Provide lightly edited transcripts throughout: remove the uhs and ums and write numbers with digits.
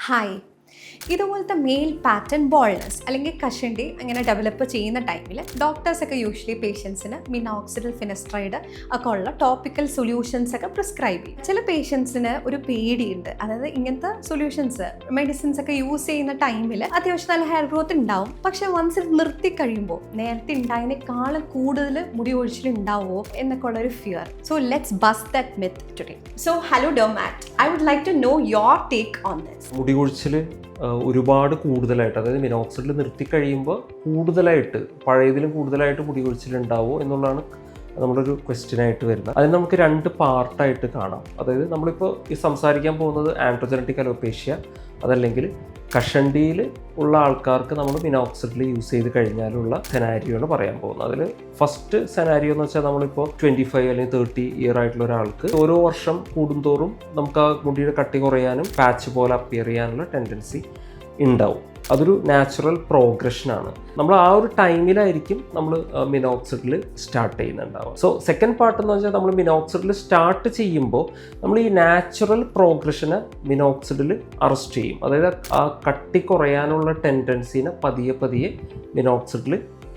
Hi, ഇതുപോലത്തെ male pattern boldness അല്ലെങ്കിൽ കഷണ്ടി അങ്ങനെ ഡെവലപ്പ് ചെയ്യുന്ന ടൈമിൽ ഡോക്ടേഴ്സൊക്കെ യൂഷ്വലി പേഷ്യൻസിന് മിനോക്സിഡിൽ ഫിനസ്ട്രൈഡ് ഒക്കെ ഉള്ള ടോപ്പിക്കൽ സൊല്യൂഷൻസ് ഒക്കെ പ്രിസ്ക്രൈബ് ചെയ്യും. ചില പേഷ്യൻസിന് ഒരു പേടിയുണ്ട്, അതായത് ഇങ്ങനത്തെ സൊല്യൂഷൻസ് മെഡിസിൻസ് ഒക്കെ യൂസ് ചെയ്യുന്ന ടൈമിൽ അത്യാവശ്യം നല്ല ഹെയർ ഗ്രോത്ത് ഉണ്ടാവും. പക്ഷെ വൺസ് ഇത് നിർത്തി കഴിയുമ്പോൾ നേരത്തെ ഉണ്ടായതിനേക്കാളും കൂടുതൽ മുടി ഒഴിച്ചിൽ ഉണ്ടാവുമോ എന്നൊക്കെ ഉള്ളൊരു fear. So let's bust that myth today. So hello Domat, I would like to know your take on this. മുടി കൊഴിച്ചിൽ ഒരുപാട് കൂടുതലായിട്ട്, അതായത് മിനോക്സിഡിൽ നിർത്തി കഴിയുമ്പോൾ കൂടുതലായിട്ട് പഴയതിലും കൂടുതലായിട്ട് മുടി കൊഴിച്ചിലുണ്ടാവുമോ എന്നുള്ളതാണ് നമ്മളൊരു ക്വസ്റ്റ്യനായിട്ട് വരുന്നത്. അതിന് നമുക്ക് രണ്ട് പാർട്ടായിട്ട് കാണാം. അതായത് നമ്മളിപ്പോൾ ഈ സംസാരിക്കാൻ പോകുന്നത് ആൻഡ്രോജനറ്റിക് അലോപേഷ്യ അതല്ലെങ്കിൽ കഷണ്ടിയിൽ ഉള്ള ആൾക്കാർക്ക് നമ്മൾ മിനോക്സിഡിൽ യൂസ് ചെയ്ത് കഴിഞ്ഞാലുള്ള സെനാരിയോയാണ് പറയാൻ പോകുന്നത്. അതിൽ ഫസ്റ്റ് സെനാരിയോ എന്ന് വെച്ചാൽ നമ്മളിപ്പോൾ 25 അല്ലെങ്കിൽ 30 ഇയർ ആയിട്ടുള്ള ഒരാൾക്ക് ഓരോ വർഷം കൂടുന്തോറും നമുക്ക് ആ മുടിയുടെ കട്ടി കുറയാനും പാച്ച് പോലെ അപ്പിയർ ചെയ്യാനുള്ള ടെൻഡൻസി ഉണ്ടാവും. അതൊരു നാച്ചുറൽ പ്രോഗ്രഷനാണ്. നമ്മൾ ആ ഒരു ടൈമിലായിരിക്കും നമ്മൾ മിനോക്സിഡിൽ സ്റ്റാർട്ട് ചെയ്യുന്നുണ്ടാവുക. സോ സെക്കൻഡ് പാർട്ട് എന്ന് വെച്ചാൽ നമ്മൾ മിനോക്സിഡിൽ സ്റ്റാർട്ട് ചെയ്യുമ്പോൾ നമ്മൾ ഈ നാച്ചുറൽ പ്രോഗ്രഷനെ മിനോക്സിഡിൽ അറസ്റ്റ് ചെയ്യും. അതായത് ആ കട്ടി കുറയാനുള്ള ടെൻഡൻസിനെ പതിയെ മിനോക്സിഡിൽ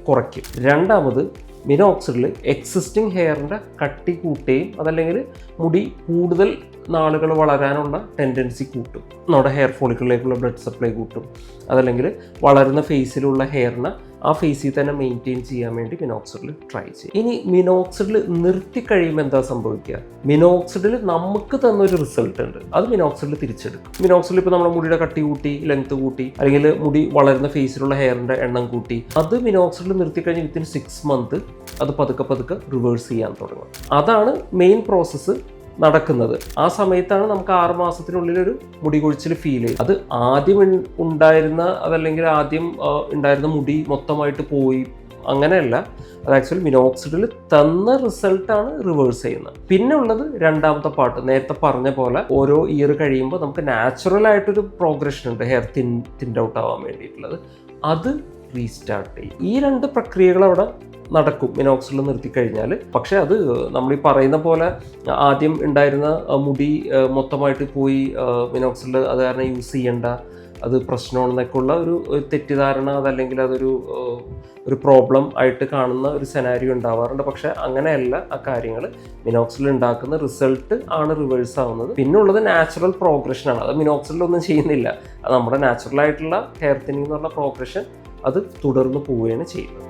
കുറയ്ക്കും. രണ്ടാമത് മിനോക്സിഡിൽ എക്സിസ്റ്റിംഗ് ഹെയറിൻ്റെ കട്ടി കൂട്ടുകയും അതല്ലെങ്കിൽ മുടി കൂടുതൽ നാളുകൾ വളരാനുള്ള ടെൻഡൻസി കൂട്ടും. നമ്മുടെ ഹെയർ ഫോളിക്കിളിലേക്കുള്ള ബ്ലഡ് സപ്ലൈ കൂട്ടും. അതല്ലെങ്കിൽ വളരുന്ന ഫേസിലുള്ള ഹെയറിനെ ആ ഫേസിൽ തന്നെ മെയിൻറ്റെയിൻ ചെയ്യാൻ വേണ്ടി മിനോക്സിഡിൽ ട്രൈ ചെയ്യും. ഇനി മിനോക്സിഡിൽ നിർത്തി കഴിയുമ്പോൾ എന്താ സംഭവിക്കുക? മിനോക്സിഡിൽ നമുക്ക് തന്നൊരു റിസൾട്ട് ഉണ്ട്, അത് മിനോക്സിഡിൽ തിരിച്ചെടുക്കും. മിനോക്സിഡിൽ ഇപ്പോൾ നമ്മുടെ മുടിയുടെ കട്ടി കൂട്ടി, ലെങ്ത് കൂട്ടി, അല്ലെങ്കിൽ മുടി വളരുന്ന ഫേസിലുള്ള ഹെയറിൻ്റെ എണ്ണം കൂട്ടി, അത് മിനോക്സിഡിൽ നിർത്തി കഴിഞ്ഞ് വിത്തിൻ 6 മന്ത് അത് പതുക്കെ റിവേഴ്സ് ചെയ്യാൻ തുടങ്ങും. അതാണ് മെയിൻ പ്രോസസ്സ് നടക്കുന്നത്. ആ സമയത്താണ് നമുക്ക് 6 മാസത്തിനുള്ളിൽ ഒരു മുടി കൊഴിച്ചിൽ ഫീൽ ചെയ്യും. അത് ആദ്യം ഉണ്ടായിരുന്ന അതല്ലെങ്കിൽ ആദ്യം ഉണ്ടായിരുന്ന മുടി മൊത്തമായിട്ട് പോയി അങ്ങനെയല്ല. അത് ആക്ച്വലി മിനോക്സിഡിൽ തന്ന റിസൾട്ടാണ് റിവേഴ്സ് ചെയ്യുന്നത്. പിന്നെ ഉള്ളത് രണ്ടാമത്തെ പാർട്ട്, നേരത്തെ പറഞ്ഞ പോലെ ഓരോ ഇയർ കഴിയുമ്പോൾ നമുക്ക് നാച്ചുറൽ ആയിട്ടൊരു പ്രോഗ്രഷൻ ഉണ്ട് ഹെയർ തിൻഡ് ഔട്ട് ആവാൻ വേണ്ടിയിട്ടുള്ളത്. അത് റീസ്റ്റാർട്ട് ചെയ്യും. ഈ രണ്ട് പ്രക്രിയകൾ അവിടെ നടക്കും മിനോക്സിഡിൽ നിർത്തിക്കഴിഞ്ഞാൽ. പക്ഷേ അത് നമ്മൾ ഈ പറയുന്ന പോലെ ആദ്യം ഉണ്ടായിരുന്ന മുടി മൊത്തമായിട്ട് പോയി മിനോക്സിഡിൽ അത് കാരണം യൂസ് ചെയ്യണ്ട, അത് പ്രശ്നമാണെന്നൊക്കെ ഉള്ള ഒരു തെറ്റിദ്ധാരണ അതല്ലെങ്കിൽ അതൊരു പ്രോബ്ലം ആയിട്ട് കാണുന്ന ഒരു സെനാരിയോ ഉണ്ടാവാറുണ്ട്. പക്ഷേ അങ്ങനെയല്ല ആ കാര്യങ്ങൾ. മിനോക്സിഡിൽ ഉണ്ടാക്കുന്ന റിസൾട്ട് ആണ് റിവേഴ്സ് ആവുന്നത്. പിന്നെ ഉള്ളത് നാച്ചുറൽ പ്രോഗ്രഷനാണ്. അത് മിനോക്സിഡിലൊന്നും ചെയ്യുന്നില്ല, അത് നമ്മുടെ നാച്ചുറൽ ആയിട്ടുള്ള ഹെയർ തിന്നിങ് എന്നുള്ള പ്രോഗ്രഷൻ അത് തുടർന്ന് പോവുകയാണ് ചെയ്യുന്നത്.